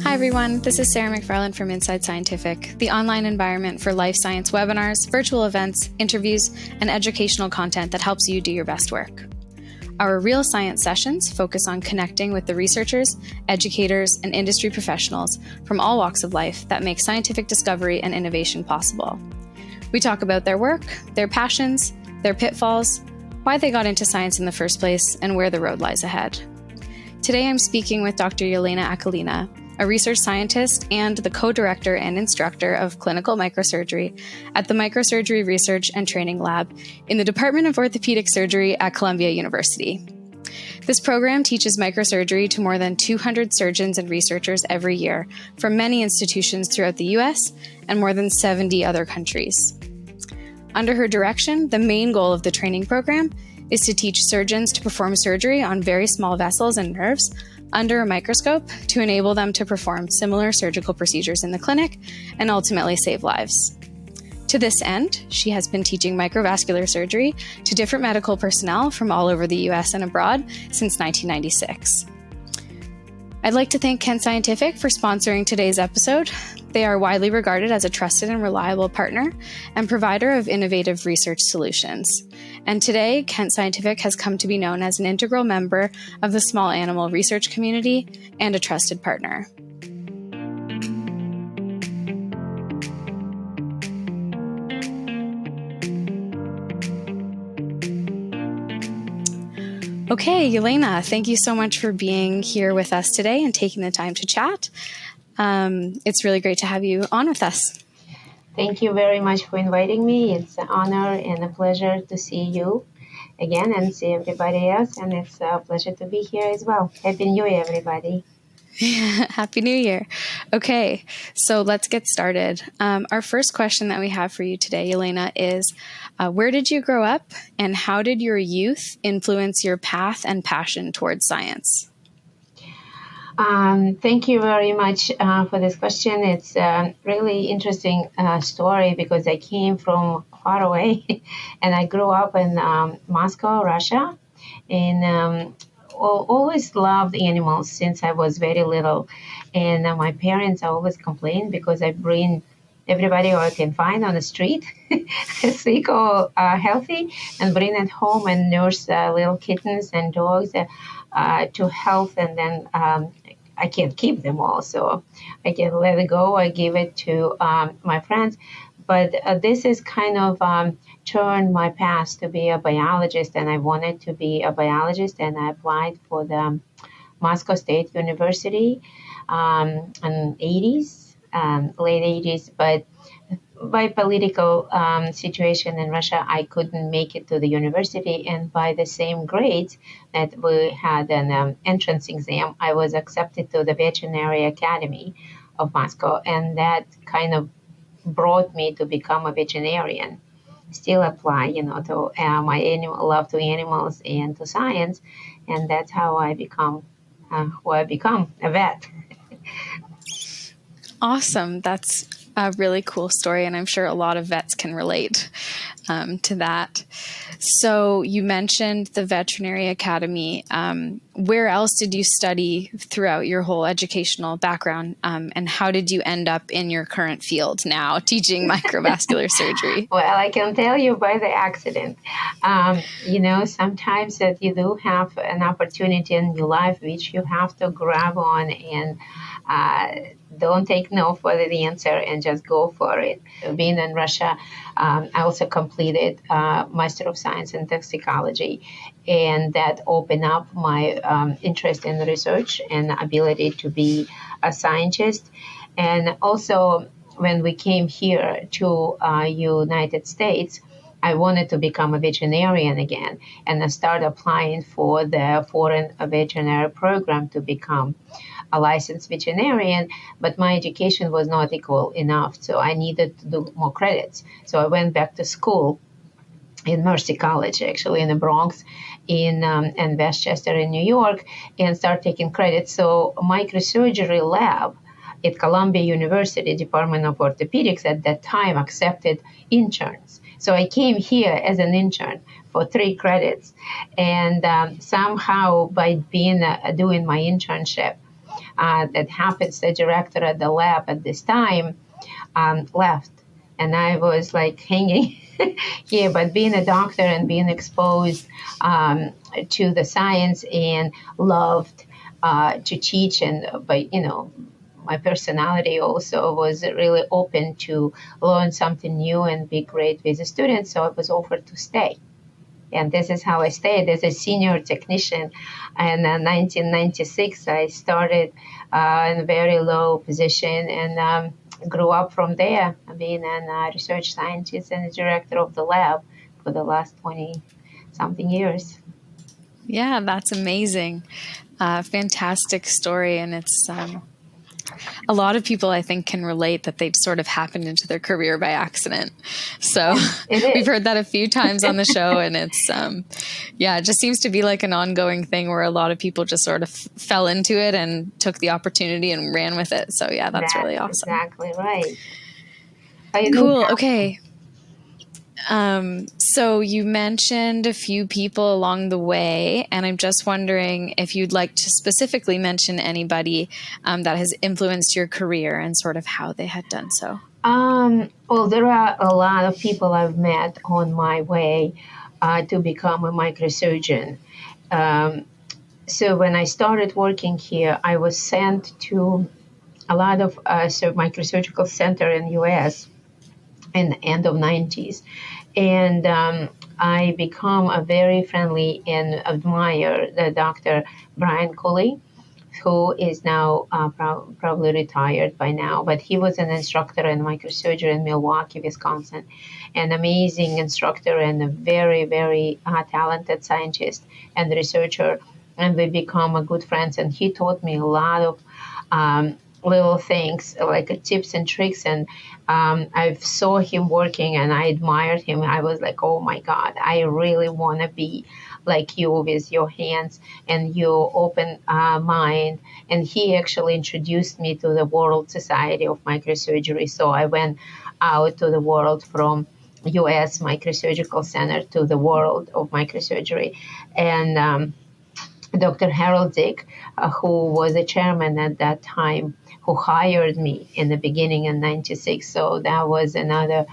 Hi everyone, this is Sarah McFarland from Inside Scientific, the online environment for life science webinars, virtual events, interviews, and educational content that helps you do your best work. Our Real Science sessions focus on connecting with the researchers, educators, and industry professionals from all walks of life that make scientific discovery and innovation possible. We talk about their work, their passions, their pitfalls, why they got into science in the first place, and where the road lies ahead. Today I'm speaking with Dr. Yelena Akelina, a research scientist and the co-director and instructor of clinical microsurgery at the Microsurgery Research and Training Lab in the Department of Orthopedic Surgery at Columbia University. This program teaches microsurgery to more than 200 surgeons and researchers every year from many institutions throughout the US and more than 70 other countries. Under her direction, the main goal of the training program is to teach surgeons to perform surgery on very small vessels and nerves under a microscope to enable them to perform similar surgical procedures in the clinic and ultimately save lives. To this end, she has been teaching microvascular surgery to different medical personnel from all over the US and abroad since 1996. I'd like to thank Kent Scientific for sponsoring today's episode. They are widely regarded as a trusted and reliable partner and provider of innovative research solutions. And today, Kent Scientific has come to be known as an integral member of the small animal research community and a trusted partner. Okay, Yelena, thank you so much for being here with us today and taking the time to chat. It's really great to have you on with us. Thank you very much for inviting me. It's an honor and a pleasure to see you again and see everybody else. And it's a pleasure to be here as well. Happy New Year, everybody. Happy New Year. Okay, so let's get started. Our first question that we have for you today, Yelena, is where did you grow up and how did your youth influence your path and passion towards science? Thank you very much for this question. It's a really interesting story because I came from far away and I grew up in Moscow, Russia, and always loved animals since I was very little. And my parents always complained because I bring everybody I can find on the street, sick or healthy, and bring it home and nurse little kittens and dogs to health, and then I can't keep them all, so I can let it go. I give it to my friends. But this is kind of turned my path to be a biologist, and I wanted to be a biologist, and I applied for the Moscow State University in the 80s, late 80s, but by political situation in Russia, I couldn't make it to the university, and by the same grades that we had an entrance exam, I was accepted to the Veterinary Academy of Moscow, and that kind of brought me to become a veterinarian. Still apply, to my love to animals and to science, and that's how I become a vet. Awesome. That's a really cool story, and I'm sure a lot of vets can relate to that. So you mentioned the Veterinary Academy. Where else did you study throughout your whole educational background, and how did you end up in your current field now, teaching microvascular surgery? Well, I can tell you by the accident. Sometimes that you do have an opportunity in your life which you have to grab on and don't take no for the answer and just go for it. Being in Russia, I also completed Master of Science in Toxicology, and that opened up my interest in research and ability to be a scientist. And also, when we came here to United States, I wanted to become a veterinarian again, and I started applying for the foreign veterinary program to become a licensed veterinarian, but my education was not equal enough, so I needed to do more credits. So I went back to school in Mercy College, actually in the Bronx, in Westchester in New York, and started taking credits. So microsurgery lab at Columbia University, Department of Orthopedics at that time accepted interns. So I came here as an intern for 3 credits, and somehow by doing my internship, that happens, the director at the lab at this time, left. And I was like hanging here, but being a doctor and being exposed to the science and loved to teach, and but my personality also was really open to learn something new and be great with the students, so I was offered to stay. And this is how I stayed as a senior technician. And in 1996, I started in a very low position and grew up from there, being a research scientist and a director of the lab for the last 20 something years. Yeah, that's amazing. Fantastic story. And it's a lot of people, I think, can relate that they've sort of happened into their career by accident. So we've heard that a few times on the show. And it's, it just seems to be like an ongoing thing where a lot of people just sort of fell into it and took the opportunity and ran with it. So yeah, that's really awesome. Exactly right. Cool. Okay. So you mentioned a few people along the way, and I'm just wondering if you'd like to specifically mention anybody that has influenced your career and sort of how they had done so. Well, there are a lot of people I've met on my way to become a microsurgeon. So when I started working here, I was sent to a lot of microsurgical center in U.S. in the end of 90s. And I become a very friendly and admire the Dr. Brian Cooley, who is now probably retired by now, but he was an instructor in microsurgery in Milwaukee, Wisconsin, an amazing instructor and a very, very talented scientist and researcher. And we become a good friends, and he taught me a lot of little things like tips and tricks, and I saw him working and I admired him. I was like, oh my God, I really want to be like you with your hands and your open mind. And he actually introduced me to the World Society of Microsurgery. So I went out to the world from U.S. Microsurgical Center to the world of microsurgery. And Dr. Harold Dick, who was a chairman at that time, who hired me in the beginning in 96. So that was another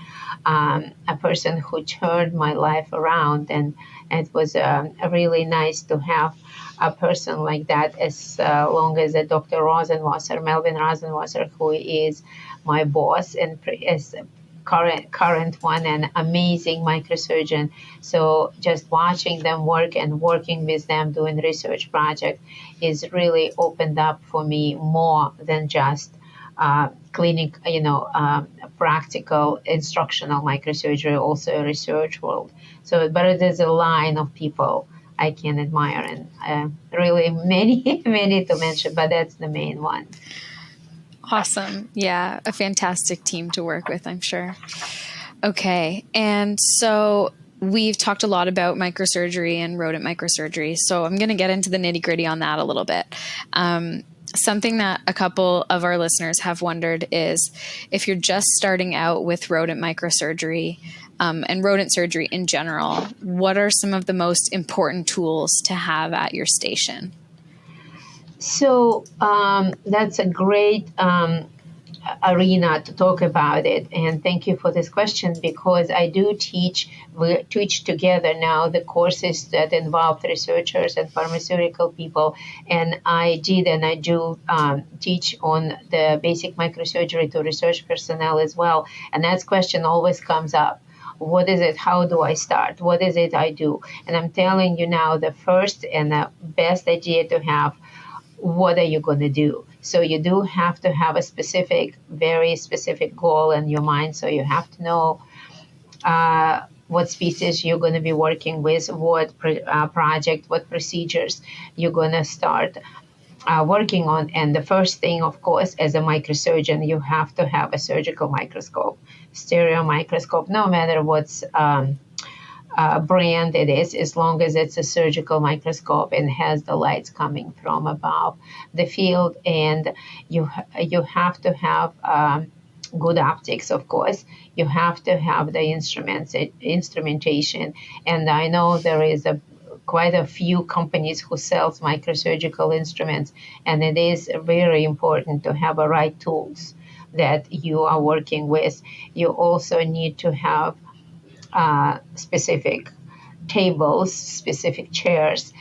a person who turned my life around. And it was really nice to have a person like that, as long as Dr. Rosenwasser, Melvin Rosenwasser, who is my boss and is current one, and amazing microsurgeon. So just watching them work and working with them doing research project is really opened up for me more than just clinic, practical instructional microsurgery, also a research world. So, but there's a line of people I can admire, and really many, many to mention, but that's the main one. Awesome. Yeah, a fantastic team to work with, I'm sure. Okay. And so we've talked a lot about microsurgery and rodent microsurgery. So I'm going to get into the nitty gritty on that a little bit. Something that a couple of our listeners have wondered is if you're just starting out with rodent microsurgery and rodent surgery in general, what are some of the most important tools to have at your station? So that's a great arena to talk about it. And thank you for this question, because I do we teach together now the courses that involve researchers and pharmaceutical people. And I did and I do teach on the basic microsurgery to research personnel as well. And that question always comes up. What is it? How do I start? What is it I do? And I'm telling you now, the first and the best idea to have, what are you going to do? So you do have to have a very specific goal in your mind. So you have to know what species you're going to be working with, what project, what procedures you're going to start working on. And the first thing, of course, as a microsurgeon, you have to have a surgical microscope, stereo microscope, no matter what's brand it is, as long as it's a surgical microscope and has the lights coming from above the field. And you have to have good optics, of course. You have to have the instrumentation. And I know there is a quite a few companies who sells microsurgical instruments, and it is very important to have the right tools that you are working with. You also need to have specific tables, specific chairs,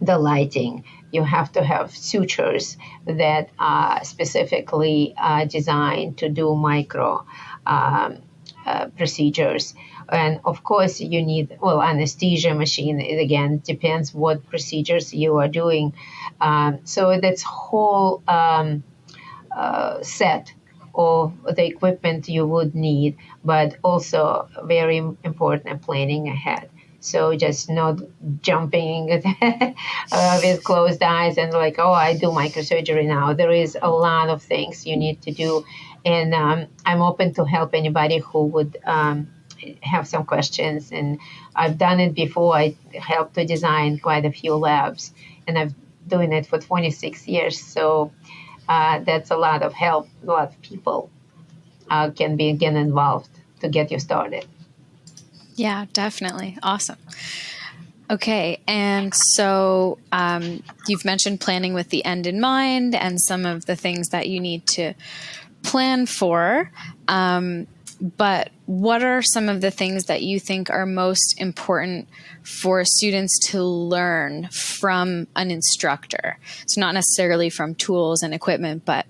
the lighting. You have to have sutures that are specifically designed to do micro procedures. And of course, you need, well, anesthesia machine. It again depends what procedures you are doing. So that's whole set of the equipment you would need, but also very important planning ahead. So just not jumping with closed eyes and like, oh, I do microsurgery now. There is a lot of things you need to do. And I'm open to help anybody who would have some questions. And I've done it before. I helped to design quite a few labs, and I've doing it for 26 years. So that's a lot of help. A lot of people can be again involved to get you started. Yeah, definitely. Awesome. Okay. And so you've mentioned planning with the end in mind and some of the things that you need to plan for. But what are some of the things that you think are most important for students to learn from an instructor? So not necessarily from tools and equipment, but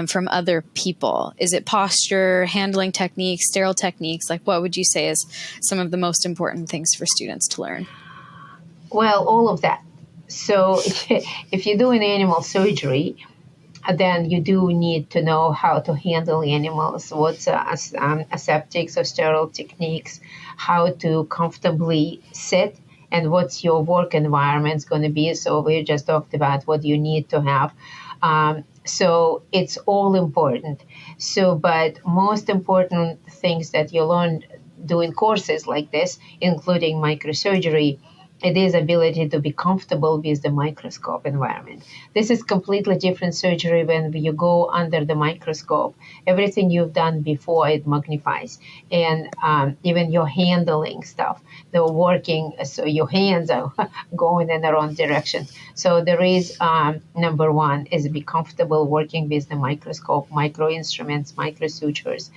from other people. Is it posture, handling techniques, sterile techniques? Like, what would you say is some of the most important things for students to learn? Well, all of that. So if you're doing animal surgery, then you do need to know how to handle animals, what's aseptics or sterile techniques, how to comfortably sit, and what's your work environment going to be. So we just talked about what you need to have. So it's all important. So, but most important things that you learn doing courses like this, including microsurgery, it is ability to be comfortable with the microscope environment. This is completely different surgery when you go under the microscope. Everything you've done before, it magnifies. And even your handling stuff, they're working, so your hands are going in the wrong direction. So there is, number one, is be comfortable working with the microscope, micro instruments, micro sutures.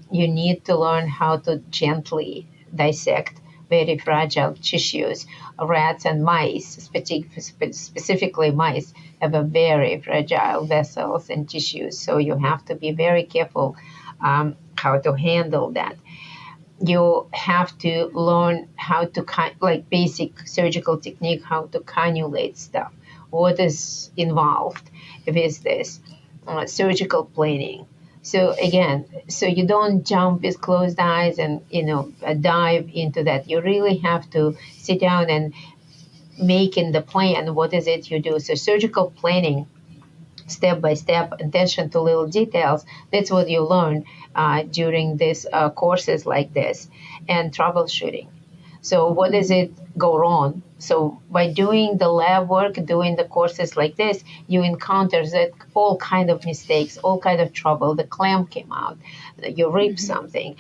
You need to learn how to gently dissect very fragile tissues. Rats and mice, specifically mice, have a very fragile vessels and tissues. So you have to be very careful how to handle that. You have to learn how to, like basic surgical technique, how to cannulate stuff. What is involved with this? Surgical planning. So again, so you don't jump with closed eyes and, dive into that. You really have to sit down and make in the plan, what is it you do? So surgical planning, step by step, attention to little details, that's what you learn during these courses like this, and troubleshooting. So what does it go wrong? So by doing the lab work, doing the courses like this, you encounter that all kind of mistakes, all kind of trouble. The clamp came out, you ripped something.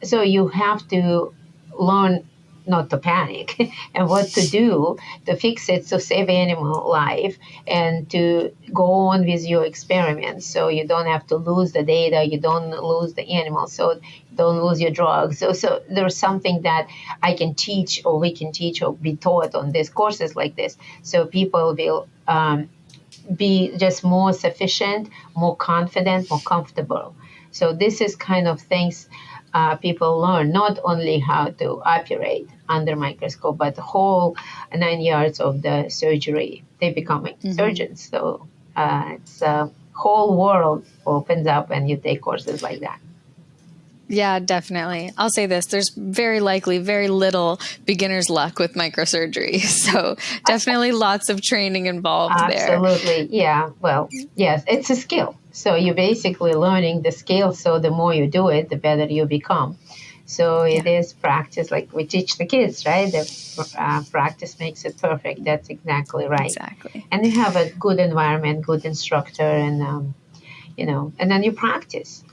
So you have to learn not to panic and what to do to fix it to save animal life and to go on with your experiments. So you don't have to lose the data, you don't lose the animal, so you don't lose your drugs. So there's something that I can teach, or we can teach, or be taught on these courses like this. So people will be just more sufficient, more confident, more comfortable. So this is kind of things people learn, not only how to operate under microscope, but the whole 9 yards of the surgery. They becoming surgeons. So it's a whole world opens up when you take courses like that. Yeah, definitely. I'll say this. There's very likely very little beginner's luck with microsurgery. So definitely lots of training involved there. Absolutely. Yeah. Well, yes, it's a skill. So you're basically learning the skill. So the more you do it, the better you become. So it is practice, like we teach the kids, right? The practice makes it perfect. That's exactly right. Exactly. And you have a good environment, good instructor, and, and then you practice.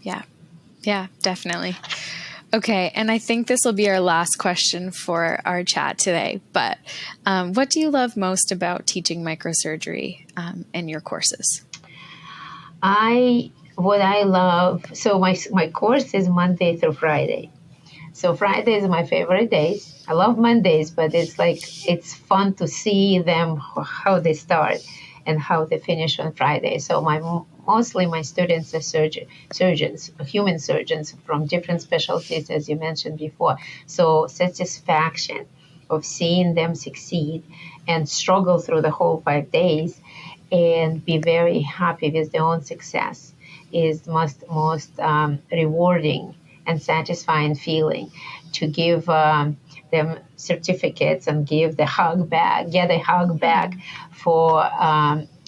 Yeah. Yeah, definitely. Okay, and I think this will be our last question for our chat today, but what do you love most about teaching microsurgery in your courses? What I love, so my course is Monday through Friday. So Friday is my favorite days. I love Mondays, but it's fun to see them how they start and how they finish on Friday. So mostly my students are surgeons, human surgeons from different specialties, as you mentioned before. So satisfaction of seeing them succeed and struggle through the whole 5 days and be very happy with their own success is most rewarding and satisfying feeling. To give them certificates and give the hug back, get a hug back for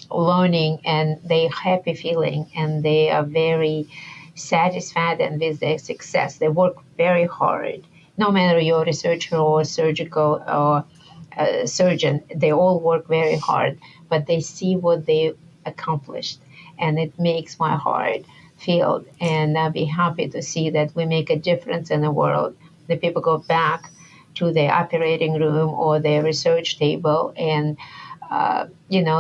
learning, and they happy feeling, and they are very satisfied and with their success. They work very hard. No matter you're a researcher or surgical or surgeon, they all work very hard, but they see what they accomplished, and it makes my heart feel, and I'll be happy to see that we make a difference in the world. The people go back to their operating room or their research table, and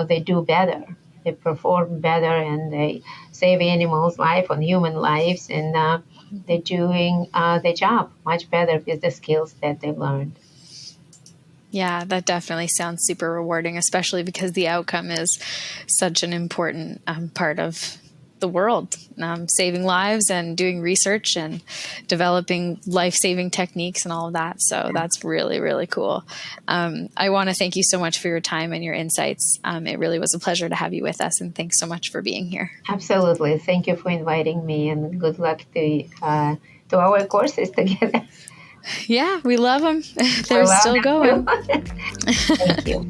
they do better. They perform better, and they save animals' life and human lives, and they're doing their job much better with the skills that they learned. Yeah, that definitely sounds super rewarding, especially because the outcome is such an important part of the world, saving lives and doing research and developing life-saving techniques and all of that. So that's really, really cool. I want to thank you so much for your time and your insights. It really was a pleasure to have you with us, and thanks so much for being here. Absolutely. Thank you for inviting me, and good luck to our courses together. Yeah, we love them. They're still going. Thank you.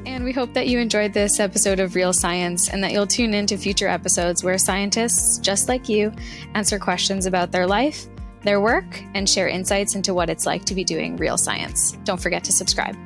And we hope that you enjoyed this episode of Real Science, and that you'll tune in to future episodes where scientists, just like you, answer questions about their life, their work, and share insights into what it's like to be doing real science. Don't forget to subscribe.